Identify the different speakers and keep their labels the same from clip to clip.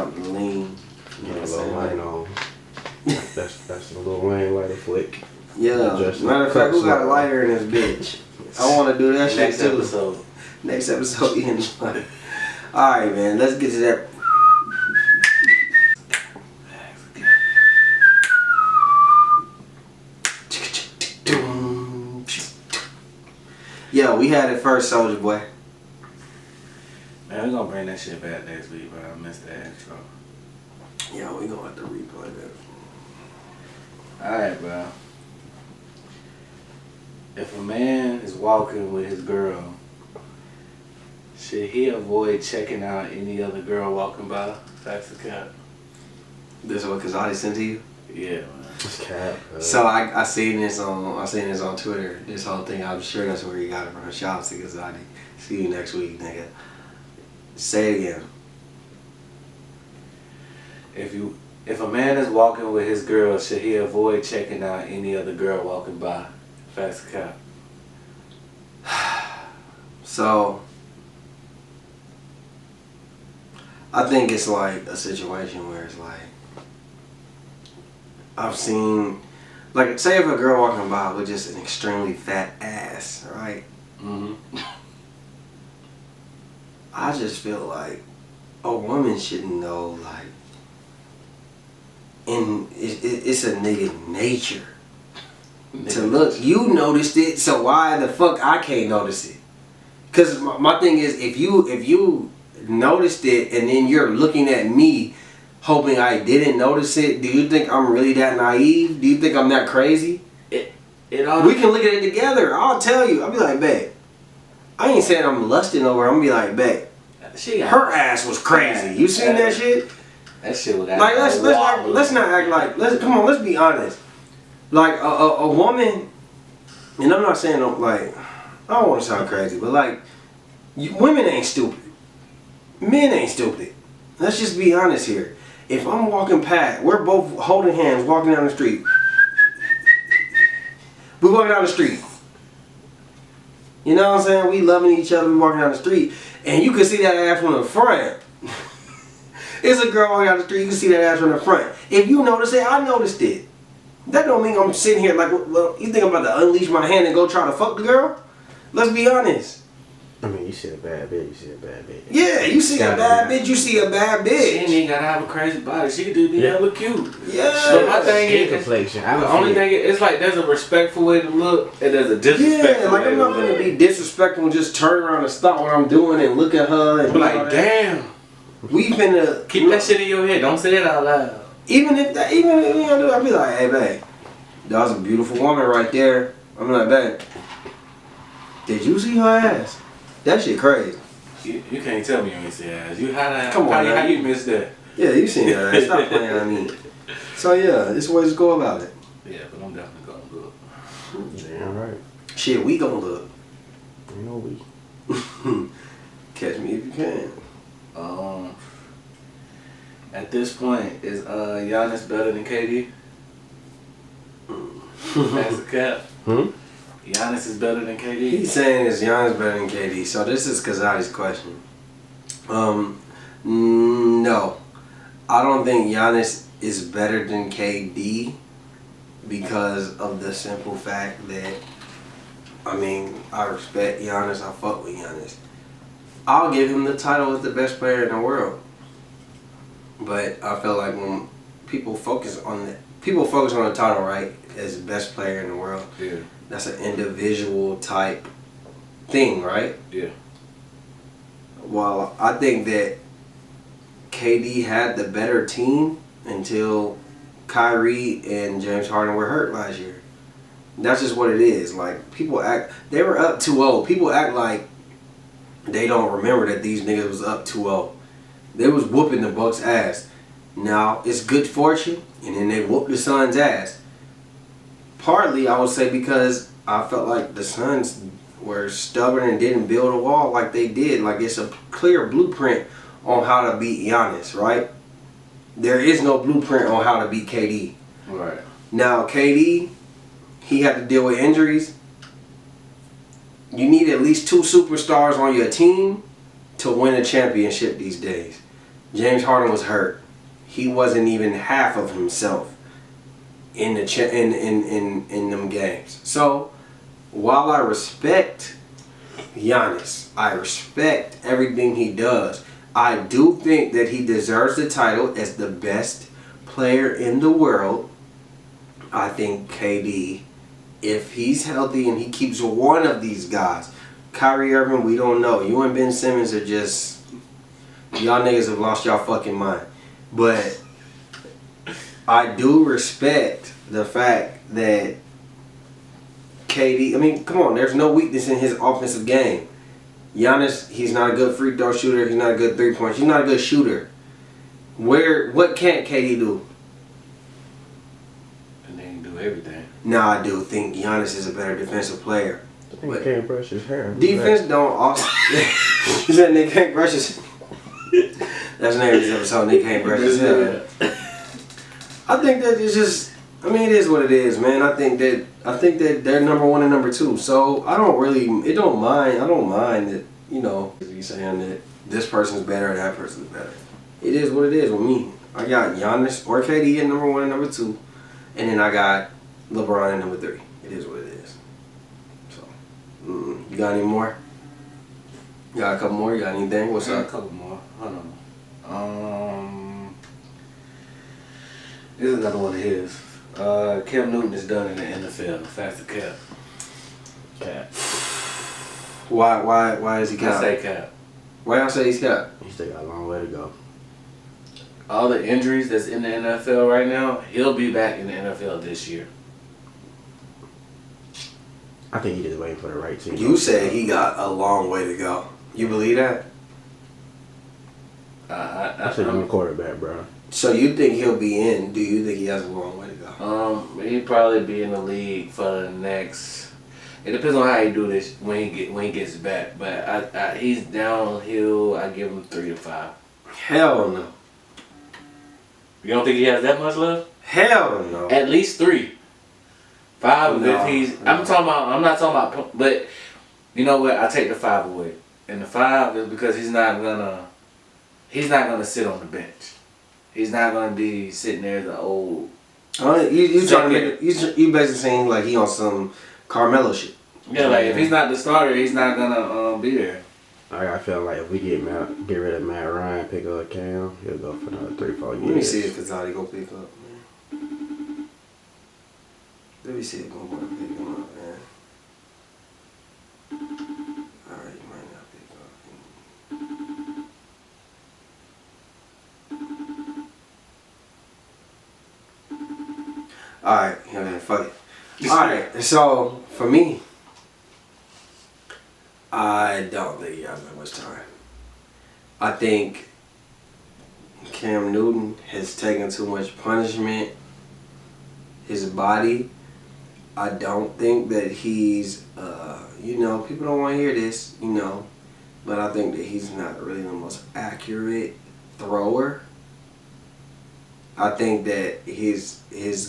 Speaker 1: like the lean.
Speaker 2: You know, Lil Wayne on. That's the Lil Wayne lighter flick.
Speaker 1: Yeah. Matter of fact, who got a lighter in this bitch? I want to do that shit too.
Speaker 2: Episode.
Speaker 1: Next episode, Ian. Alright, man. Let's get to that. Yo, we had it first, Soulja Boy.
Speaker 3: Man, we gonna bring that shit back next week, bro. I missed that intro.
Speaker 1: Yeah, we gonna have to replay that.
Speaker 3: Alright, bro. If a man is walking with his girl, should he avoid checking out any other girl walking by? Facts or cap?
Speaker 1: This one, cause I sent to you.
Speaker 3: Yeah, man.
Speaker 2: It's cap.
Speaker 1: So I seen this on Twitter. This whole thing. I'm sure that's where you got it from. Shout out to Kazadi. See you next week, nigga. Say it again.
Speaker 3: If a man is walking with his girl, should he avoid checking out any other girl walking by? Facts or cap?
Speaker 1: So I think it's like a situation where it's like I've seen, like, say if a girl walking by with just an extremely fat ass, right?
Speaker 3: Mm-hmm.
Speaker 1: I just feel like a woman should know, like, it's a nigga nature to look. You noticed it, so why the fuck I can't notice it? Cause my thing is, if you noticed it and then you're looking at me hoping I didn't notice it, do you think I'm really that naive? Do you think I'm that crazy? We can look at it together. I'll tell you. I'll be like, babe, I ain't saying I'm lusting over her. I'm gonna be like, babe, her ass was crazy. You seen that shit?
Speaker 3: That shit was
Speaker 1: like, let's not act like, come on, let's be honest. Like a woman, and I'm not saying like, I don't want to sound crazy, but like, women ain't stupid. Men ain't stupid. Let's just be honest here. If I'm walking past, we're both holding hands, walking down the street. We walking down the street. You know what I'm saying? We loving each other, we walking down the street. And you can see that ass from the front. It's a girl walking down the street, you can see that ass from the front. If you notice it, I noticed it. That don't mean I'm sitting here like, well, you think I'm about to unleash my hand and go try to fuck the girl? Let's be honest.
Speaker 2: I mean, you see a bad bitch, you see a bad bitch.
Speaker 1: Yeah, you see a bad bitch, you see a bad bitch.
Speaker 3: She ain't even gotta have a crazy body. She could do be hella cute.
Speaker 1: Yeah.
Speaker 3: But my thing is,
Speaker 2: complexion.
Speaker 3: the only thing is, it's like there's a respectful way to look and there's a disrespectful
Speaker 1: yeah, like
Speaker 3: way
Speaker 1: I'm not gonna be disrespectful and just turn around and stop what I'm doing and look at her and
Speaker 3: be like, damn.
Speaker 1: We finna
Speaker 3: keep that shit in your head. Don't say it out loud.
Speaker 1: Even if you know, I'll be like, hey babe, that was a beautiful woman right there. I'm like, babe, did you see her ass? That shit crazy.
Speaker 3: You can't tell me you ain't see her ass.
Speaker 1: Come on,
Speaker 3: how you missed that?
Speaker 1: Yeah, you seen her ass. Stop playing on me. So yeah, this ways to go about it.
Speaker 3: Yeah, but I'm definitely gonna look.
Speaker 2: Damn right.
Speaker 1: Shit, we gonna look.
Speaker 2: You know we.
Speaker 1: Catch me if you can.
Speaker 3: At this point, is Giannis better than KD? That's a cap. Giannis is better than KD?
Speaker 1: He's saying is Giannis better than KD. So this is Kazadi's question. No. I don't think Giannis is better than KD because of the simple fact that, I mean, I respect Giannis. I fuck with Giannis. I'll give him the title as the best player in the world. But I feel like when people focus on the title, right, as best player in the world,
Speaker 3: yeah,
Speaker 1: that's an individual type thing, right?
Speaker 3: Yeah.
Speaker 1: Well, I think that KD had the better team until Kyrie and James Harden were hurt last year. That's just what it is. Like, they were up 2-0. People act like they don't remember that these niggas was up 2-0. They was whooping the Bucks' ass. Now, it's good fortune, and then they whooped the Suns' ass. Partly, I would say, because I felt like the Suns were stubborn and didn't build a wall like they did. Like, it's a clear blueprint on how to beat Giannis, right? There is no blueprint on how to beat KD.
Speaker 3: Right.
Speaker 1: Now, KD, he had to deal with injuries. You need at least 2 superstars on your team to win a championship these days. James Harden was hurt. He wasn't even half of himself in the in them games. So while I respect Giannis, I respect everything he does. I do think that he deserves the title as the best player in the world. I think KD, if he's healthy and he keeps one of these guys, Kyrie Irving, we don't know. You and Ben Simmons are just, y'all niggas have lost y'all fucking mind. But I do respect the fact that KD, I mean, come on, there's no weakness in his offensive game. Giannis, he's not a good free throw shooter. He's not a good three-point. He's not a good shooter. What can't KD do?
Speaker 3: And they can do everything.
Speaker 1: Nah, I do think Giannis is a better defensive player.
Speaker 2: I think he can't brush his hair.
Speaker 1: Defense don't also. He said Nick can't brush his. That's the name of this episode. Nick can't brush his hair. I think that it's just. I mean, it is what it is, man. I think that they're number one and number two. So I don't really. I don't mind that. You know, you saying that this person's better, that person's better. It is what it is with me. I got Giannis or KD at number one and number two, and then I got LeBron at number three. It is what it is. So, you got any more? You got a couple more? You got anything? What's up?
Speaker 3: A couple more. Hold on. This is another one of his. Cam Newton is done in the NFL. Faster Cap. Cap.
Speaker 1: Why is he cap?
Speaker 3: I say Cap.
Speaker 1: Why y'all say he's cap?
Speaker 2: He still got a long way to go.
Speaker 3: All the injuries that's in the NFL right now, he'll be back in the NFL this year.
Speaker 2: I think he just waiting for the right team.
Speaker 1: You said he got a long way to go. You believe that?
Speaker 2: I said I'm a quarterback, bro.
Speaker 1: So you think he'll be in? Do you think he has a long way to go?
Speaker 3: He'd probably be in the league for the next. It depends on how he do this when he gets back. But he's downhill. I give him 3 to 5.
Speaker 1: Hell no.
Speaker 3: You don't think he has that much left?
Speaker 1: Hell no.
Speaker 3: At least 3. 5
Speaker 1: No,
Speaker 3: if he's.
Speaker 1: no.
Speaker 3: I'm not talking about. But you know what? I take the 5 away. And the 5 is because he's not gonna sit on the bench. He's not gonna be sitting there as an old.
Speaker 1: You trying to make you basically saying like he on some Carmelo shit.
Speaker 3: Yeah, like if he's not the starter, he's not gonna be there.
Speaker 2: I feel like if we get rid of Matt Ryan, pick up Cam, he'll go for another 3-4 years.
Speaker 1: Let me see if Kazadi go pick up, man. Let me see if go pick him up, man. Alright, you might not pick up. Alright, yeah, fuck it. Alright, so for me, I don't think he has that much time. I think Cam Newton has taken too much punishment. His body, I don't think that he's, people don't want to hear this, but I think that he's not really the most accurate thrower. I think that his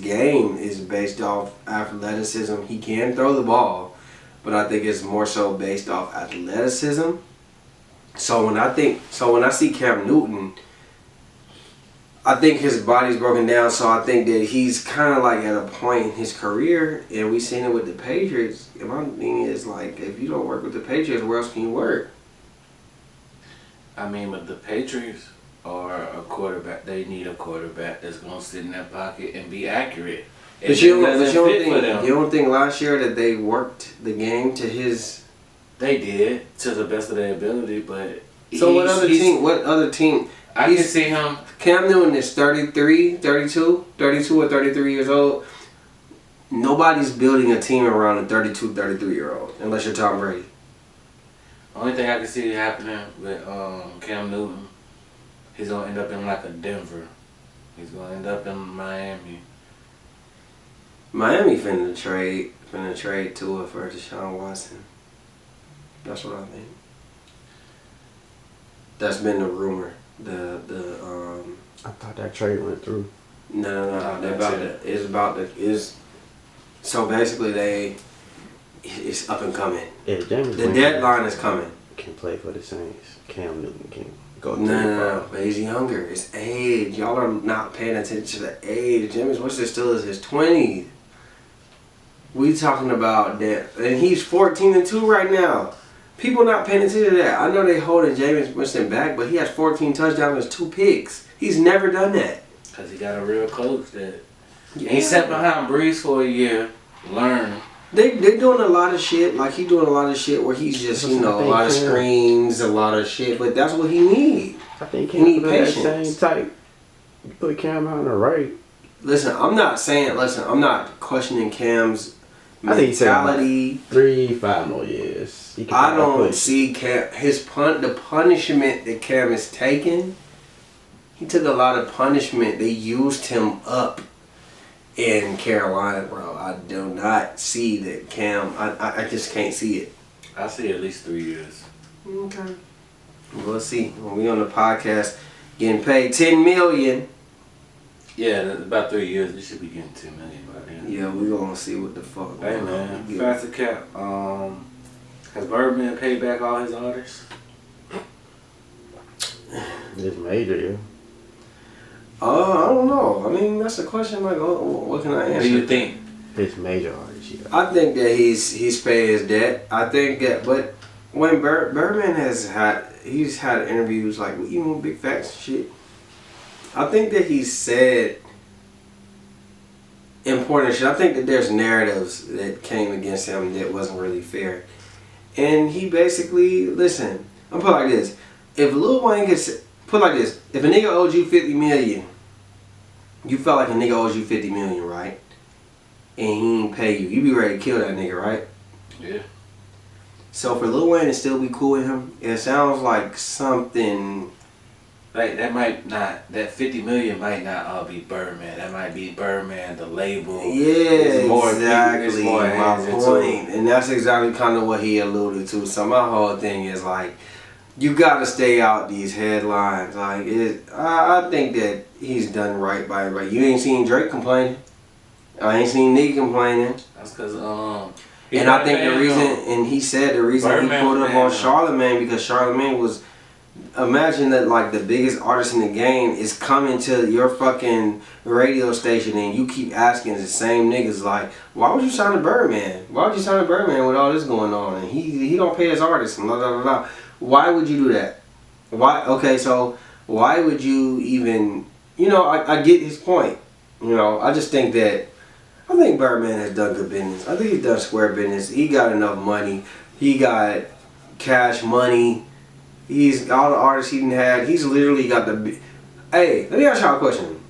Speaker 1: game is based off athleticism. He can throw the ball, but I think it's more so based off athleticism. So when I see Cam Newton, I think his body's broken down. So I think that he's kind of like at a point in his career, and we've seen it with the Patriots. And my thing is like, if you don't work with the Patriots, where else can you work?
Speaker 3: I mean, with the Patriots are a quarterback. They need a quarterback that's gonna sit in that pocket and be accurate.
Speaker 1: But you don't think last year that they worked the game to his?
Speaker 3: They did to the best of their ability, but
Speaker 1: so what other team?
Speaker 3: I can see him.
Speaker 1: Cam Newton is 33 or 33 years old. Nobody's building a team around a 32, 33-year-old unless you're Tom Brady.
Speaker 3: Only thing I can see happening with Cam Newton, he's gonna end up in like a Denver. He's gonna end up in Miami.
Speaker 1: Miami finna trade Tua for Deshaun Watson. That's what I think. That's been the rumor.
Speaker 2: I thought that trade went through.
Speaker 1: No. So basically it's up and coming.
Speaker 2: Yeah, James
Speaker 1: The deadline is coming.
Speaker 2: Can play for the Saints. Cam Newton can Go
Speaker 1: No, but he's younger. It's age. Y'all are not paying attention to the age. James Winston still is his 20s. We talking about that, and he's 14-2 right now. People not paying attention to that. I know they holding James Winston back, but he has 14 touchdowns and 2 picks. He's never done that.
Speaker 3: Because he got a real coach that
Speaker 1: Yeah.
Speaker 3: he sat behind Breeze for a year, learned.
Speaker 1: They doing a lot of shit. Like, he doing a lot of shit where he's just, you know, a lot of screens, a lot of shit. But that's what he need.
Speaker 2: I think
Speaker 1: He need
Speaker 2: Cam that
Speaker 1: patience.
Speaker 2: same type. You put Cam on the right.
Speaker 1: Listen, I'm not questioning Cam's
Speaker 2: I think he's
Speaker 1: mentality.
Speaker 2: 3-5 more years. He can
Speaker 1: I don't
Speaker 2: push.
Speaker 1: see Cam, the punishment that Cam is taking. He took a lot of punishment. They used him up in Carolina, bro. I do not see that Cam. I just can't see it.
Speaker 3: I see at least 3 years.
Speaker 1: Okay. We'll see. When we on the podcast getting paid $10 million.
Speaker 3: Yeah, in about 3 years, we should be getting $10 million by then.
Speaker 1: Yeah, we gonna see what the fuck.
Speaker 3: Hey man, Faster Cap. Has Birdman paid back all his artists?
Speaker 2: It's major, yeah.
Speaker 1: I don't know. I mean, that's a question. Like, what can I answer?
Speaker 3: What do you think?
Speaker 2: It's major artist, yeah.
Speaker 1: I think that he's paid his debt. I think that, but when Birdman he's had interviews like even with Big Facts and shit. I think that he said important shit. I think that there's narratives that came against him that wasn't really fair, and he basically listen. I'm put it like this: if Lil Wayne gets put it like this, if a nigga owed you $50 million, you felt like a nigga owes you $50 million, right? And he ain't pay you, you be ready to kill that nigga, right?
Speaker 3: Yeah.
Speaker 1: So for Lil Wayne to still be cool with him, it sounds like something.
Speaker 3: Like that might not, that 50 million might not all be Birdman. That might be Birdman, the label.
Speaker 1: Yeah,
Speaker 3: more
Speaker 1: exactly.
Speaker 3: more
Speaker 1: My
Speaker 3: hands into
Speaker 1: point, and that's exactly kind of what he alluded to. So my whole thing is like, you got to stay out these headlines. Like, I think that he's done right by everybody. You ain't seen Drake complaining. I ain't seen Nicki complaining.
Speaker 3: That's because
Speaker 1: And I think the reason, and he said the reason
Speaker 3: Birdman
Speaker 1: he pulled up
Speaker 3: fan,
Speaker 1: on Charlamagne because Charlamagne was. Imagine that like the biggest artist in the game is coming to your fucking radio station and you keep asking the same niggas like, why would you sign to Birdman? Why would you sign to Birdman with all this going on? And he don't pay his artists and blah blah blah. Why would you do that? Why? Okay, so why would you even? You know, I get his point. You know, I just think that I think Birdman has done good business. I think he's done square business. He got enough money. He got cash money. He's all the artists he had. He's literally got the. Hey, let me ask y'all a question.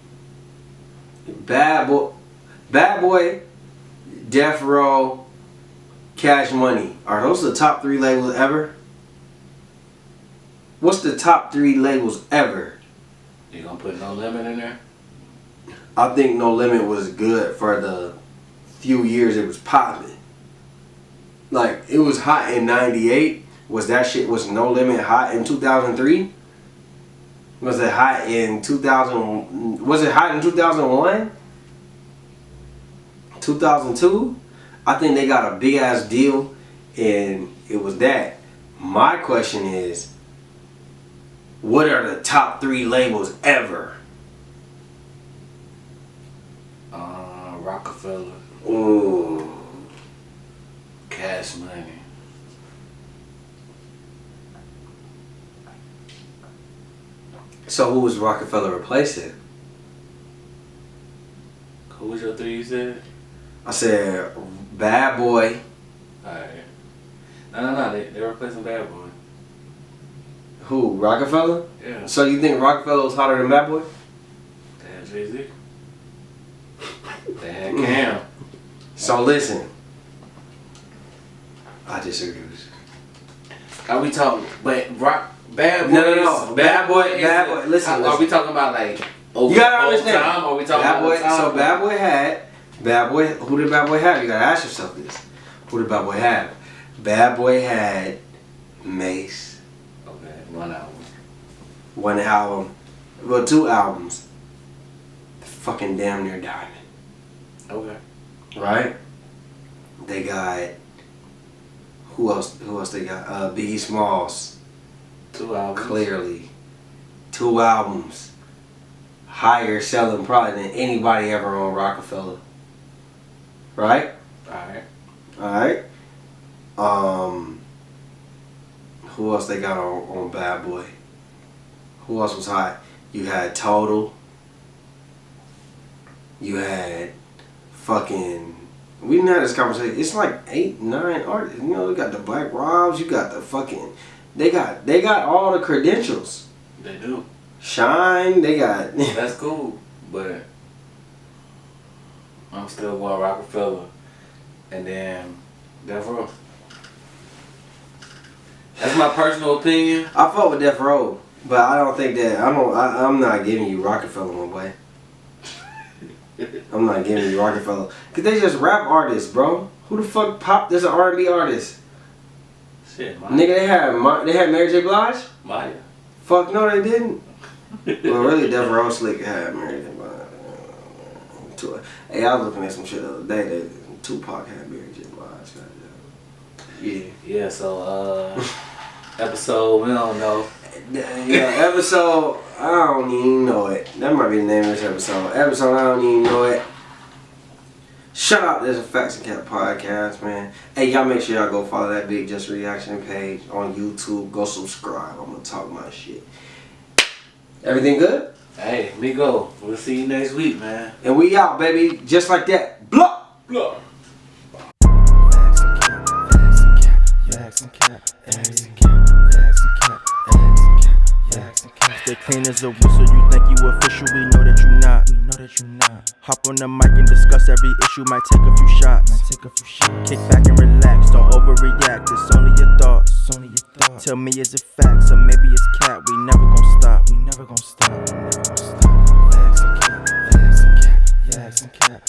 Speaker 1: Bad Boy, Death Row, Cash Money. Are those the top 3 labels ever? What's the top 3 labels ever?
Speaker 3: You gonna put No Limit in there?
Speaker 1: I think No Limit was good for the few years it was popping. Like, it was hot in '98. Was No Limit hot in 2003? Was it hot in 2000? Was it hot in 2001? 2002? I think they got a big ass deal and it was that. My question is, what are the top 3 labels ever?
Speaker 3: Rockefeller.
Speaker 1: Ooh.
Speaker 3: Cash Money.
Speaker 1: So who was Rockefeller replacing?
Speaker 3: Who was your 3 you said?
Speaker 1: I said Bad Boy.
Speaker 3: Alright. No, they replacing Bad Boy.
Speaker 1: Who? Rockefeller?
Speaker 3: Yeah.
Speaker 1: So you think Rockefeller was hotter than Bad Boy?
Speaker 3: They had Jay-Z. They had Cam.
Speaker 1: So listen. I disagree with you.
Speaker 3: Are we talking, but Bad Boy?
Speaker 1: No. Bad Boy. Listen.
Speaker 3: Are we talking about like over,
Speaker 1: You gotta
Speaker 3: over
Speaker 1: understand.
Speaker 3: time? Or are we talking
Speaker 1: Bad Boy.
Speaker 3: about time?
Speaker 1: So Bad Boy. Who did Bad Boy have? You gotta ask yourself this. Who did Bad Boy have? Bad Boy had Mace.
Speaker 3: Okay, 1 album.
Speaker 1: 1 album. Well, 2 albums. Fucking Damn Near Diamond.
Speaker 3: Okay.
Speaker 1: Right? They got. Who else they got? Biggie Smalls.
Speaker 3: 2 albums.
Speaker 1: Clearly. 2 albums. Higher selling probably than anybody ever on Rockefeller. Right? Alright. Who else they got on Bad Boy? Who else was hot? You had Total. You had fucking... We didn't have this conversation. It's like 8, 9 artists. You know, you got the Black Robs. You got the fucking... They got all the credentials.
Speaker 3: They do.
Speaker 1: Shine. They got...
Speaker 3: That's cool, but I'm still going Rockefeller, and then Death Row. That's my personal opinion.
Speaker 1: I fuck with Death Row, but I don't think that... I'm not giving you Rockefeller, my boy. I'm not giving you Rockefeller. Cause they just rap artists, bro. Who the fuck pop? There's an R&B artist.
Speaker 3: Shit, Maya.
Speaker 1: Nigga, they had Mary J. Blige?
Speaker 3: Maya.
Speaker 1: Fuck no, they didn't. Well, really, Death Row Slick had Mary J. Blige. Hey, I was looking at some shit the other day that Tupac had Mary J. Blige. Yeah.
Speaker 3: Yeah, so, episode, we don't know.
Speaker 1: Yeah, episode, I don't even know it. That might be the name of this episode. Episode, I don't even know it. Shout out to the Facts and Cap podcast, man. Hey, y'all make sure y'all go follow that Big Just Reaction page on YouTube. Go subscribe. I'm gonna talk my shit. Everything good?
Speaker 3: Hey, me go. We'll see you next week, man.
Speaker 1: And we out, baby. Just like that. Blah!
Speaker 3: Blah.
Speaker 4: Stay clean as a whistle, you think you official, we know that you not. Hop on the mic and discuss every issue, might take a few shots. Kick back and relax, don't overreact, it's only your thoughts. Tell me is it facts, or maybe it's cap, we never gon' stop. Facts and cap.